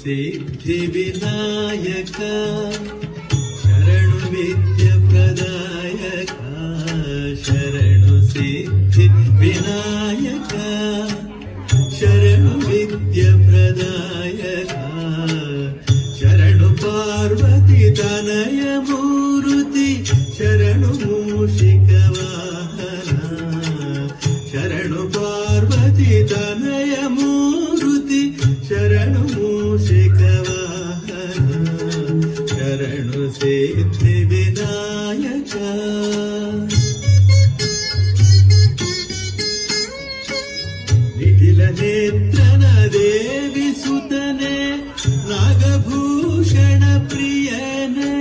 ಸಿದ್ಧಿ ವಿನಾಯಕ ಶರಣು ವಿದ್ಯ ಪ್ರದಾಯಕ ಶರಣು ಸಿದ್ಧಿ ವಿನಾಯಕ ಶರಣು ವಿದ್ಯ ಪ್ರದಾಯಕ ಶರಣು ಪಾರ್ವತಿ ತನಯ ಮೂರುತಿ ಶರಣು ಮೂಷಿಕ ವಾಹನ ಶರಣು ಪಾರ್ವತಿ ತನಯ ಮೂರುತಿ ಶರಣು ಮೂಷಿಕ ವಾಹನ ಶರಣು ಸಿದ್ಧಿ ವಿನಾಯಕ ನಿಖಿಲ ನೇತ್ರನ ದೇವಿ ಸುತನೆ ನಾಗಭೂಷಣ ಪ್ರಿಯನೇ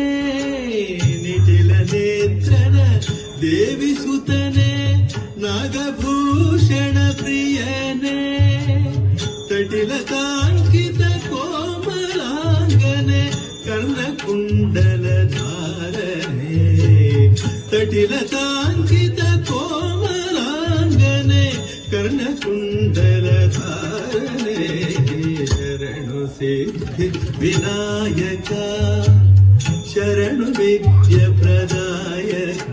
ನಿಖಿಲ ನೇತ್ರನ ದೇವಿ ಸುತನೆ ನಾಗಭೂಷಣ ಪ್ರಿಯನೇ ತಟಿಲತಾಂಕಿತ ಕೋಮಲಾಂಗನೆ ಕರ್ಣಕುಂಡಲ ಧಾರನೆ ತಟಿಲತಾಂಕಿತ ಕೋಮಲಾಂಗನೆ ಕರ್ಣಕುಂಡಲ ಧಾರನೆ ಶರಣು ಸಿದ್ಧಿ ವಿನಾಯಕ ಶರಣು ವಿದ್ಯ ಪ್ರದಾಯಕ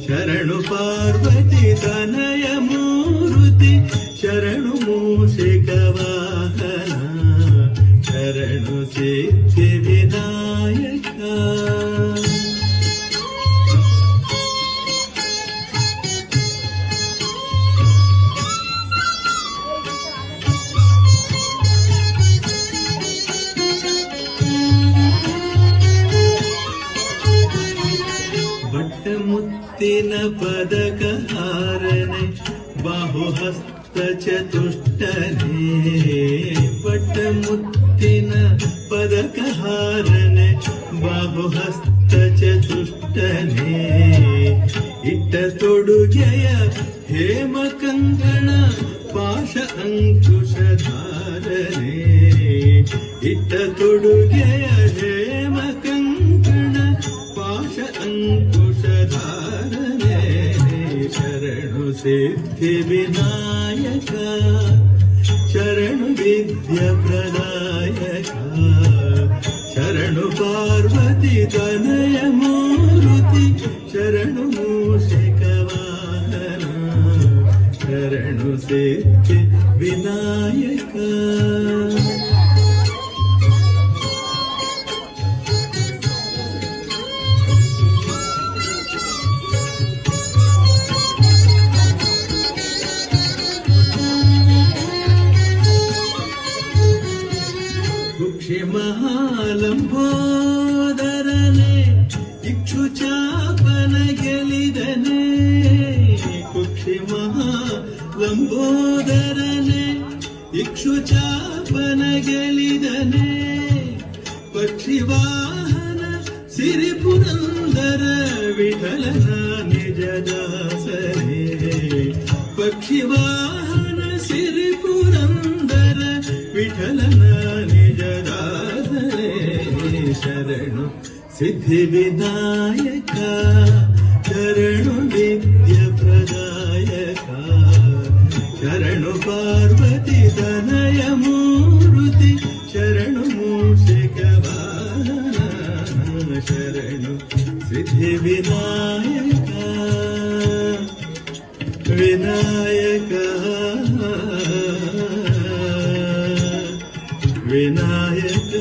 ಶರಣು ಪಾರ್ವತಿ ತನಯ ಮೂರುತಿ ಶರಣು ಮೂಷಿಕ ವಾಹನ ಶರಣು ಸಿದ್ಧಿ ವಿನಾಯಕ ಮುತ್ತಿನ ಪದಕ ಹಾರನೆ ಬಾಹುಹಸ್ತ ಚತುಷ್ಟನೆ ಪಟ್ಟ ಮುತ್ತಿನ ಪದಕ ಹಾರನೆ ಬಾಹುಹಸ್ತ ಚತುಷ್ಟನೆ ಇಟ್ಟ ತೊಡುಗೆಯ ಹೇಮ ಕಂಕಣ ಪಾಶ ಅಂಕುಶ ಧಾರನೆ ಇಟ್ಟ ತೊಡುಗೆಯ ಹೇಮ ಕಂಕಣ ಪಾಶ ಅಂಕುಶ ಧಾರನೆ ಶರಣು ಸಿದ್ಧಿ ವಿನಾಯಕ ಶರಣು ವಿದ್ಯ ಪ್ರದಾಯಕ ಶರಣು ಪಾರ್ವತಿ ತನಯ ಮೂರುತಿ ಶರಣು ಮೂಷಿಕ ವಾಹನ ಶರಣು ಸಿದ್ಧಿ ವಿನಾಯಕ ಮಹಾಲಂಬೋದರನೆ ಇಕ್ಷು ಚಾಪನ ಗೆಲಿದನೆ ಕುಕ್ಷಿ ಮಹಾಲಂಬೋದರನೆ ಇಕ್ಷು ಚಾಪನ ಗೆಲಿದನೆ ಪಕ್ಷಿ ವಾಹನ ಸಿರಿ ಪುರಂದರ ವಿಠಲನ ನಿಜ ದಾಸರೇ ಪಕ್ಷಿ ವಾಹನ ಸಿರಿ ಪುರಂದರ ವಿಠಲನ ನಿಜ ದಾಸರೇ ಶರಣು ಸಿದ್ಧಿ ವಿನಾಯಕ ಶರಣು ವಿದ್ಯ ಪ್ರದಾಯಕ ಶರಣು ಪಾರ್ವತಿ ತನಯ ಮೂರುತಿ ಶರಣು ಮೂಷಿಕ ವಾಹನ ಶರಣು ಸಿದ್ಧಿ ವಿನಾಯಕ ವಿನಾಯಕ ವಿನಾಯಕ